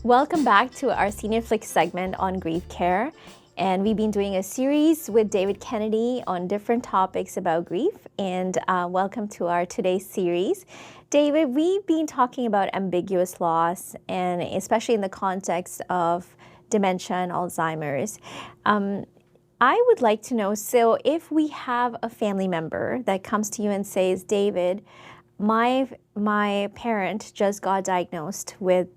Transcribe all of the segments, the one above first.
Welcome back to our SeniorFlix segment on grief care. And we've been doing a series with David Kennedy on different topics about grief. And welcome to our today's series. David, we've been talking about ambiguous loss, and especially in the context of dementia and Alzheimer's. I would like to know, so if we have a family member that comes to you and says, David, my parent just got diagnosed with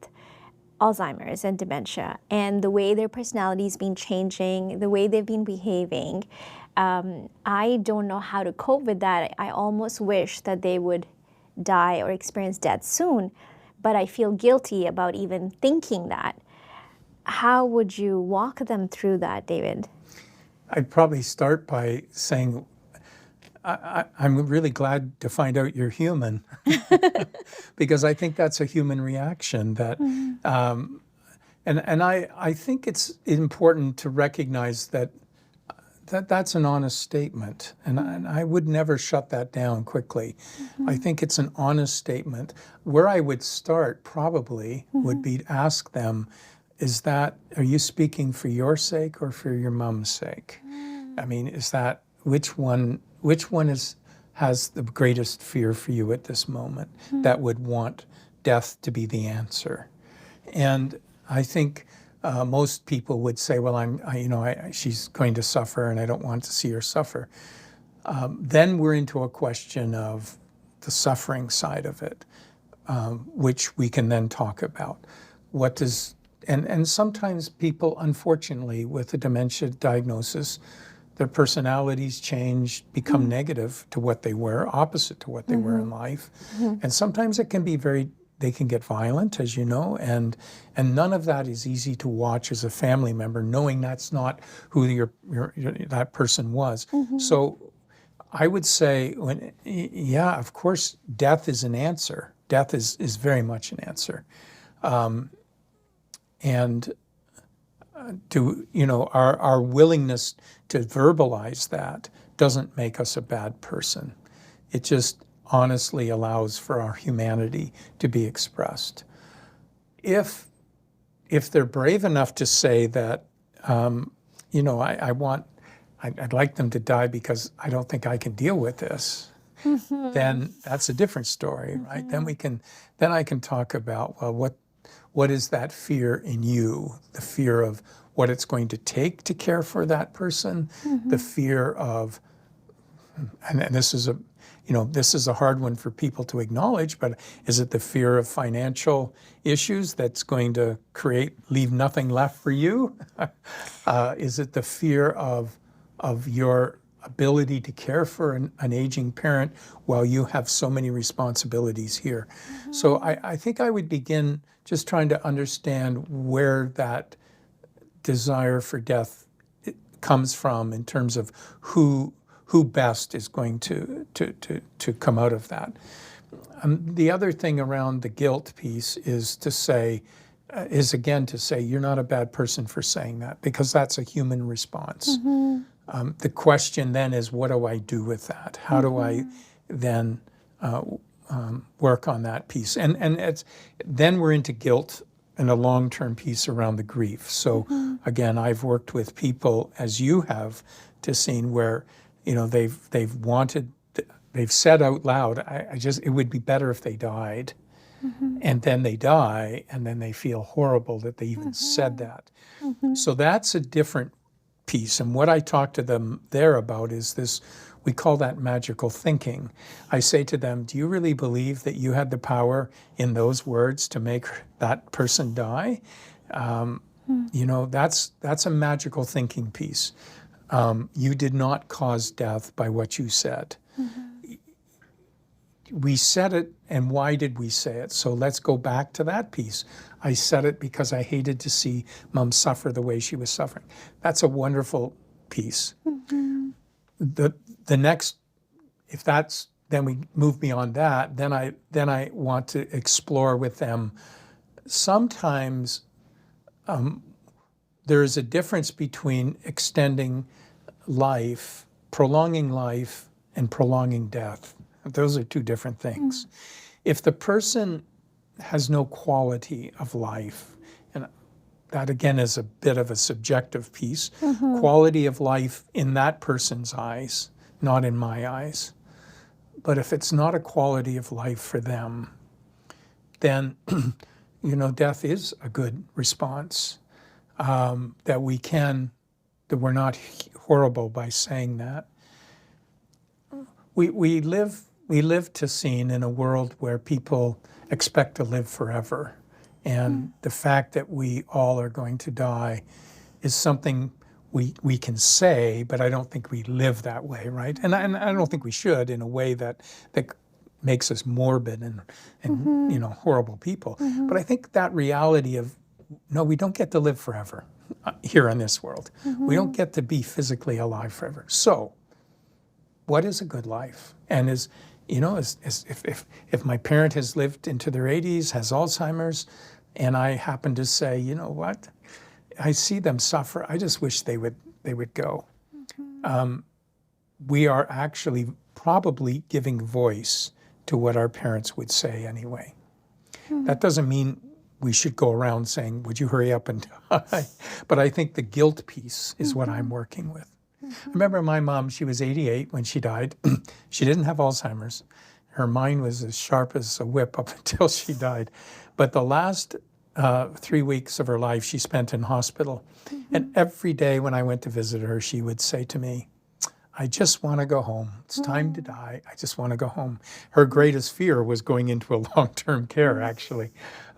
Alzheimer's and dementia, and the way their personality's been changing, the way they've been behaving, I don't know how to cope with that. I almost wish that they would die or experience death soon, but I feel guilty about even thinking that. How would you walk them through that, David? I'd probably start by saying, I'm really glad to find out you're human, because I think that's a human reaction. That, and I think it's important to recognize that that's an honest statement, and I would never shut that down quickly. I think it's an honest statement. Where I would start probably would be to ask them, are you speaking for your sake or for your mom's sake? I mean, which one has the greatest fear for you at this moment that would want death to be the answer? And I think most people would say, well, she's going to suffer and I don't want to see her suffer. Then we're into a question of the suffering side of it, which we can then talk about. And sometimes people, unfortunately, with a dementia diagnosis, their personalities change, become negative to what they were, opposite to what they were in life. And sometimes it can be they can get violent, as you know, and none of that is easy to watch as a family member, knowing that's not who that person was. So I would say, of course, death is an answer. Death is very much an answer. Our willingness to verbalize that doesn't make us a bad person. It just honestly allows for our humanity to be expressed. If they're brave enough to say that, I'd like them to die because I don't think I can deal with this, then that's a different story, right? Then I can talk about, well, what is that fear in you? The fear of what it's going to take to care for that person, the fear of, and this is a hard one for people to acknowledge, but is it the fear of financial issues that's going to leave nothing left for you? Is it the fear of your ability to care for an aging parent while you have so many responsibilities here? So I think I would begin just trying to understand where that desire for death comes from in terms of who best is going to come out of that. The other thing around the guilt piece is again to say you're not a bad person for saying that, because that's a human response. The question then is, what do I do with that? How do I then work on that piece? And then we're into guilt and a long-term piece around the grief. So again, I've worked with people, as you have, to seen where they've said out loud, it would be better if they died. And then they die, and then they feel horrible that they even said that. So that's a different piece. And what I talk to them there about is this, we call that magical thinking. I say to them, do you really believe that you had the power in those words to make that person die? That's a magical thinking piece. You did not cause death by what you said. We said it, and why did we say it? So let's go back to that piece. I said it because I hated to see Mom suffer the way she was suffering. That's a wonderful piece. The next, then we move beyond that, then I want to explore with them. Sometimes there is a difference between extending life, prolonging life, and prolonging death. Those are two different things. If the person has no quality of life, and that again is a bit of a subjective piece. Quality of life in that person's eyes, not in my eyes. But if it's not a quality of life for them, then, death is a good response. That we're not horrible by saying that. We live to seen in a world where people expect to live forever. And the fact that we all are going to die is something we can say, but I don't think we live that way, right? And I don't think we should in a way that makes us morbid and horrible people. But I think that reality of, no, we don't get to live forever here in this world. We don't get to be physically alive forever. So what is a good life? And if my parent has lived into their 80s, has Alzheimer's, and I happen to say, you know what, I see them suffer, I just wish they would go. We are actually probably giving voice to what our parents would say anyway. That doesn't mean we should go around saying, would you hurry up and die? But I think the guilt piece is what I'm working with. I remember my mom, she was 88 when she died. She didn't have Alzheimer's. Her mind was as sharp as a whip up until she died. But the last 3 weeks of her life she spent in hospital. And every day when I went to visit her, she would say to me, I just want to go home. It's time to die. I just want to go home. Her greatest fear was going into a long-term care, actually.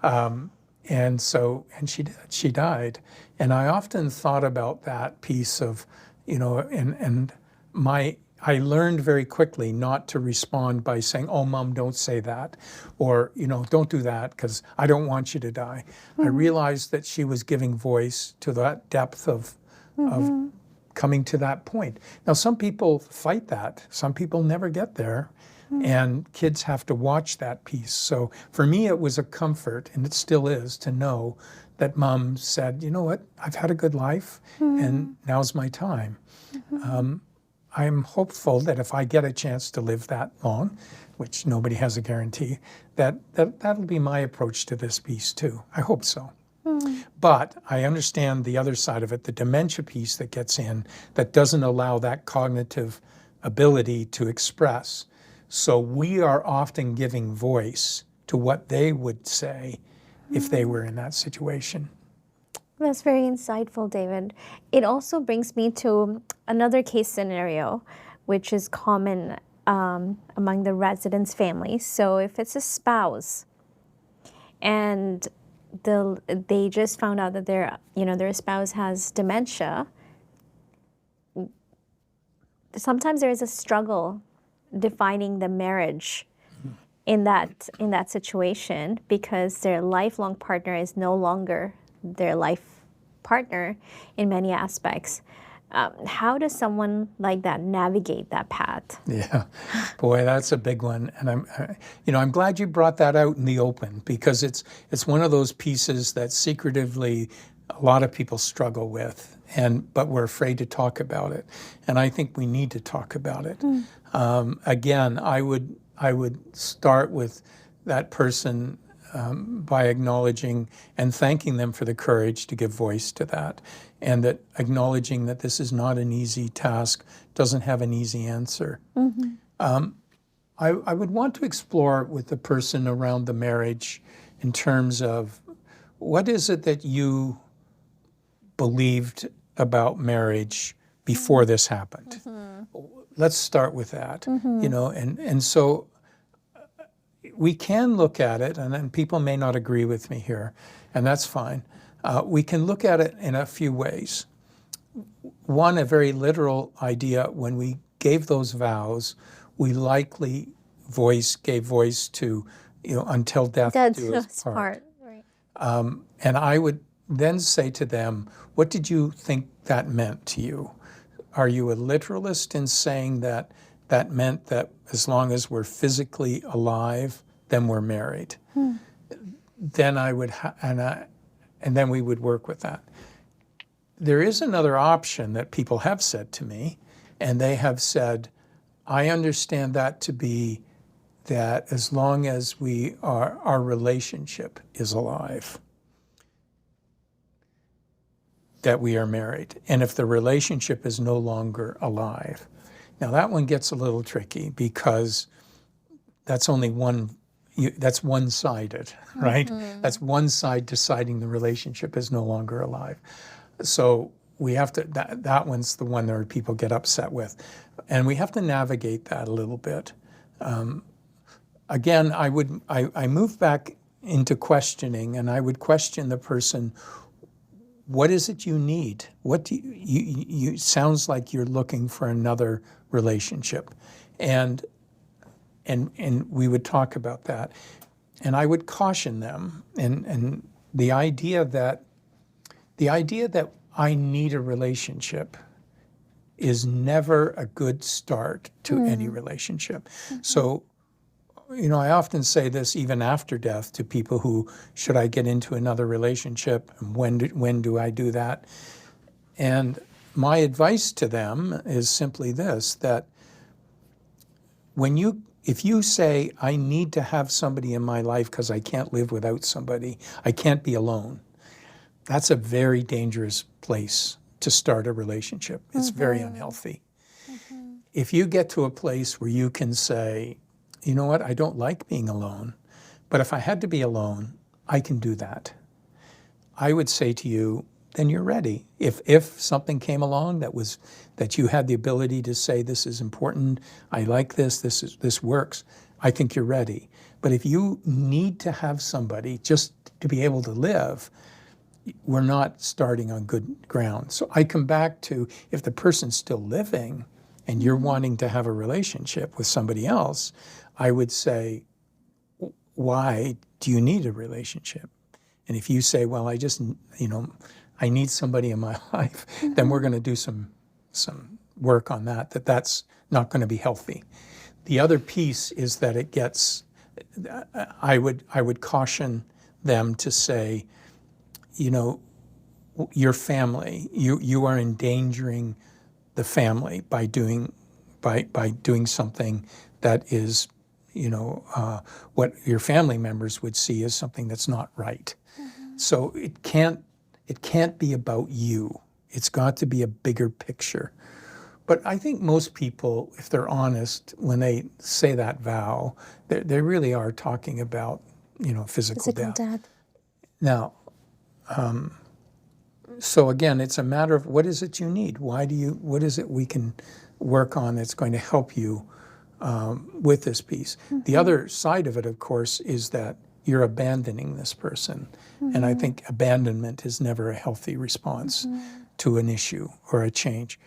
And she did. She died. And I often thought about that piece of, I learned very quickly not to respond by saying, oh, Mom, don't say that. Or, don't do that because I don't want you to die. I realized that she was giving voice to that depth of coming to that point. Now, some people fight that. Some people never get there. And kids have to watch that piece. So for me, it was a comfort, and it still is, to know that Mom said, you know what, I've had a good life, and now's my time. I'm hopeful that if I get a chance to live that long, which nobody has a guarantee, that'll be my approach to this piece too. I hope so. But I understand the other side of it, the dementia piece that gets in, that doesn't allow that cognitive ability to express. So we are often giving voice to what they would say if they were in that situation. That's very insightful, David. It also brings me to another case scenario, which is common among the residents' families. So if it's a spouse and they just found out that their spouse has dementia, sometimes there is a struggle defining the marriage in that situation, because their lifelong partner is no longer their life partner in many aspects. How does someone like that navigate that path? Yeah, boy, that's a big one. And I'm glad you brought that out in the open, because it's one of those pieces that secretively a lot of people struggle with, but we're afraid to talk about it. And I think we need to talk about it. Again, I would start with that person by acknowledging and thanking them for the courage to give voice to that, and that acknowledging that this is not an easy task, doesn't have an easy answer. I would want to explore with the person around the marriage in terms of, what is it that you believed about marriage before this happened? Let's start with that, and so we can look at it, and then people may not agree with me here, and that's fine. We can look at it in a few ways. One, a very literal idea, when we gave those vows, we likely gave voice to, until death do us part. Right. And I would then say to them, what did you think that meant to you? Are you a literalist in saying that meant that as long as we're physically alive, then we're married? Then I would, and then we would work with that. There is another option that people have said to me, and they have said, I understand that to be that as long as our relationship is alive. that we are married, and if the relationship is no longer alive. Now that one gets a little tricky because that's only that's one-sided, right? That's one side deciding the relationship is no longer alive. So we have to, that one's the one that people get upset with. And we have to navigate that a little bit. Again, I move back into questioning, and I would question the person, what is it you need? What do you sounds like you're looking for another relationship. And we would talk about that. And I would caution them, and the idea that I need a relationship is never a good start to any relationship. So, I often say this even after death to people who, should I get into another relationship? And when do I do that? And my advice to them is simply this, that if you say, I need to have somebody in my life because I can't live without somebody, I can't be alone, that's a very dangerous place to start a relationship. It's very unhealthy. If you get to a place where you can say, you know what, I don't like being alone, but if I had to be alone, I can do that. I would say to you, then you're ready. If something came along that you had the ability to say, this is important, I like this works, I think you're ready. But if you need to have somebody just to be able to live, we're not starting on good ground. So I come back to, if the person's still living and you're wanting to have a relationship with somebody else, I would say, why do you need a relationship? And if you say, well, I just, I need somebody in my life, then we're going to do some work on that's not going to be healthy. The other piece is that it gets, I would caution them to say, your family, you are endangering the family by doing something that is, what your family members would see as something that's not right. So it can't be about you. It's got to be a bigger picture. But I think most people, if they're honest, when they say that vow, they really are talking about, physical death. Now, so again, it's a matter of, what is it you need? What is it we can work on that's going to help you with this piece? The other side of it, of course, is that you're abandoning this person. And I think abandonment is never a healthy response to an issue or a change.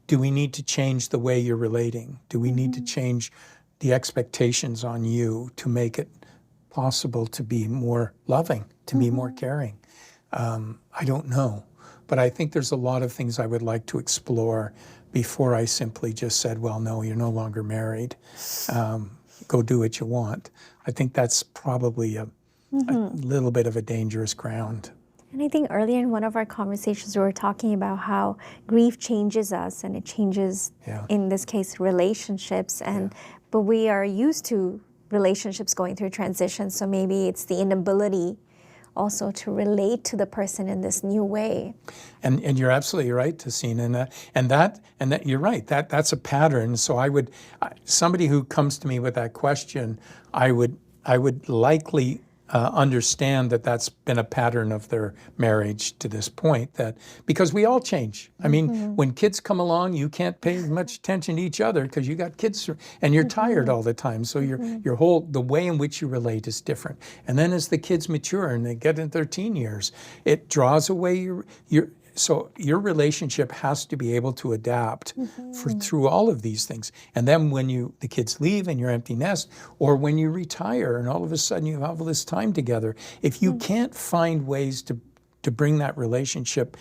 Do we need to change the way you're relating? Do we need to change the expectations on you to make it possible to be more loving, to be more caring? I don't know. But I think there's a lot of things I would like to explore before I simply just said, well, no, you're no longer married. Go do what you want. I think that's probably a little bit of a dangerous ground. And I think earlier in one of our conversations, we were talking about how grief changes us, and it changes, in this case, relationships. But we are used to relationships going through transition, so maybe it's the inability also to relate to the person in this new way. And you're absolutely right, Tessine, and that you're right. That's a pattern. So somebody who comes to me with that question, I would likely understand that that's been a pattern of their marriage to this point, because we all change. I mean, when kids come along, you can't pay as much attention to each other because you got kids and you're tired all the time. So the way in which you relate is different. And then as the kids mature and they get into their teen years, it draws away so your relationship has to be able to adapt through all of these things. And then when the kids leave and you're empty nest, or when you retire and all of a sudden you have all this time together, if you can't find ways to bring that relationship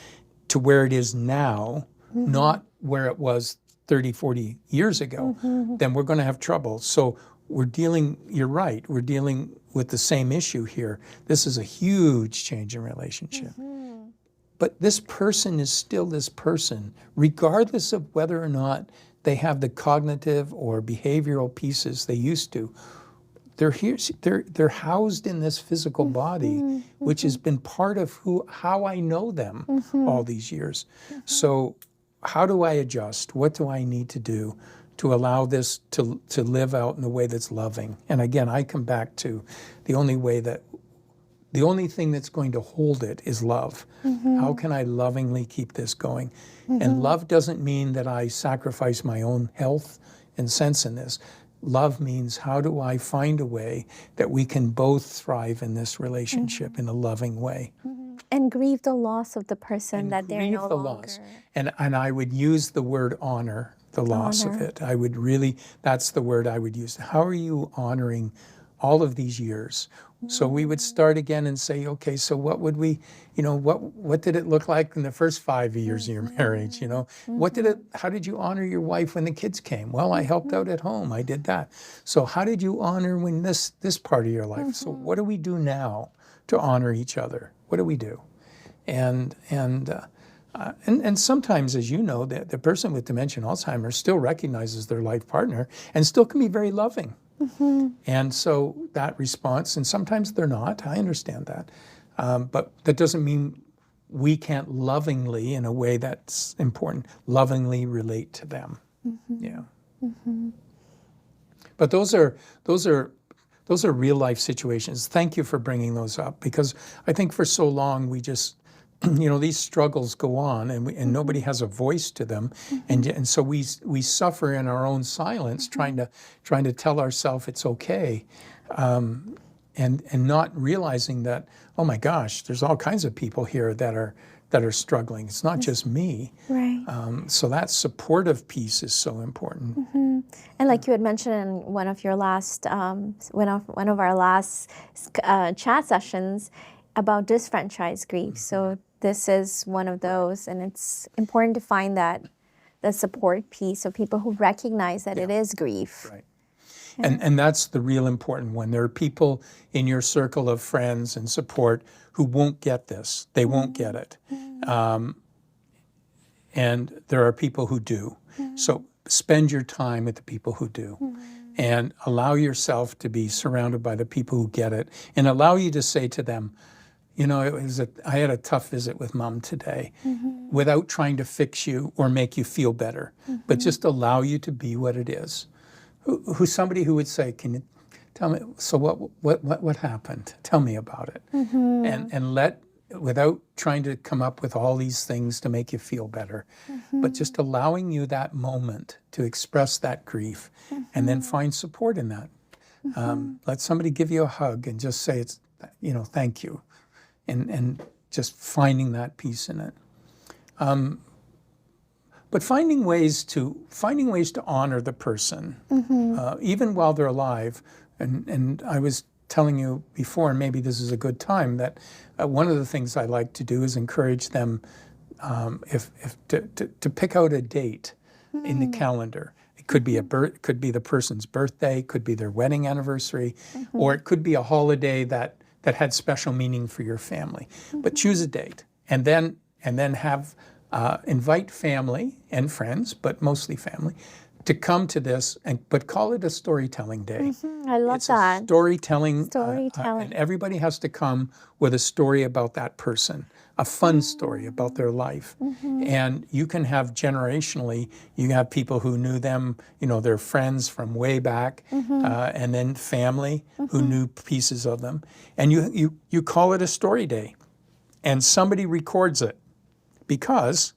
to where it is now, not where it was 30, 40 years ago, then we're going to have trouble. So you're right, we're dealing with the same issue here. This is a huge change in relationship. But this person is still this person, regardless of whether or not they have the cognitive or behavioral pieces they used to. they're here. They're housed in this physical body, which has been part of how I know them all these years. So, how do I adjust? What do I need to do to allow this to live out in a way that's loving? And again, I come back to the only thing that's going to hold it is love. How can I lovingly keep this going? And love doesn't mean that I sacrifice my own health and sense in this. Love means, how do I find a way that we can both thrive in this relationship in a loving way? And grieve the loss of the person that they're no longer. Loss. And I would use the word honor the loss of it. I would really, that's the word I would use. How are you honoring all of these years? So we would start again and say, okay, so what would we, what did it look like in the first 5 years of your marriage? How did you honor your wife when the kids came? Well, I helped out at home. I did that. So how did you honor when this part of your life? So what do we do now to honor each other? What do we do? And sometimes, as you know, the person with dementia and Alzheimer's still recognizes their life partner and still can be very loving. And so that response, and sometimes they're not, I understand that, but that doesn't mean we can't lovingly, in a way that's important, lovingly relate to them. Yeah. But those are real life situations. Thank you for bringing those up, because I think for so long we just, these struggles go on, and nobody has a voice to them, and so we suffer in our own silence, trying to tell ourselves it's okay, and not realizing that, oh my gosh, there's all kinds of people here that are struggling. It's not just me. Right. So that supportive piece is so important. And like you had mentioned in one of your last, one of our last chat sessions about disfranchised grief. So this is one of those, and it's important to find the support piece of people who recognize that it is grief. Right. And that's the real important one. There are people in your circle of friends and support who won't get this. They won't get it. And there are people who do. So spend your time with the people who do. And allow yourself to be surrounded by the people who get it. And allow you to say to them, I had a tough visit with Mom today, without trying to fix you or make you feel better, but just allow you to be what it is. Who's somebody who would say, can you tell me, so what happened? Tell me about it. And without trying to come up with all these things to make you feel better, but just allowing you that moment to express that grief, and then find support in that. Let somebody give you a hug and just say, thank you. And just finding that peace in it. But finding ways to honor the person, even while they're alive. And I was telling you before, and maybe this is a good time, that one of the things I like to do is encourage them to pick out a date in the calendar. It could be could be the person's birthday, could be their wedding anniversary, or it could be a holiday that had special meaning for your family. But choose a date, and then have invite family and friends, but mostly family, to come to this, but call it a storytelling day. I love that. It's storytelling. And everybody has to come with a story about that person, a fun story about their life. And you can have generationally, you have people who knew them, their friends from way back, and then family who knew pieces of them. And you call it a story day, and somebody records it, because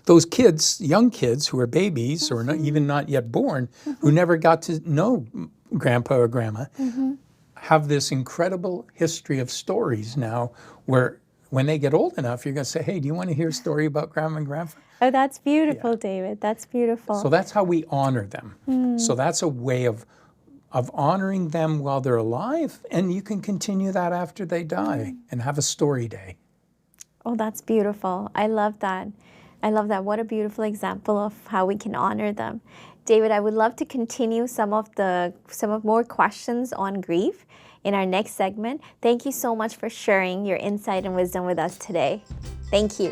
those kids, young kids who are babies or even not yet born, who never got to know grandpa or grandma, have this incredible history of stories now, where when they get old enough, you're going to say, hey, do you want to hear a story about grandma and grandpa? Oh, that's beautiful, David. That's beautiful. So that's how we honor them. So that's a way of honoring them while they're alive, and you can continue that after they die and have a story day. Oh, that's beautiful. I love that. I love that. What a beautiful example of how we can honor them. David, I would love to continue some of more questions on grief in our next segment. Thank you so much for sharing your insight and wisdom with us today. Thank you.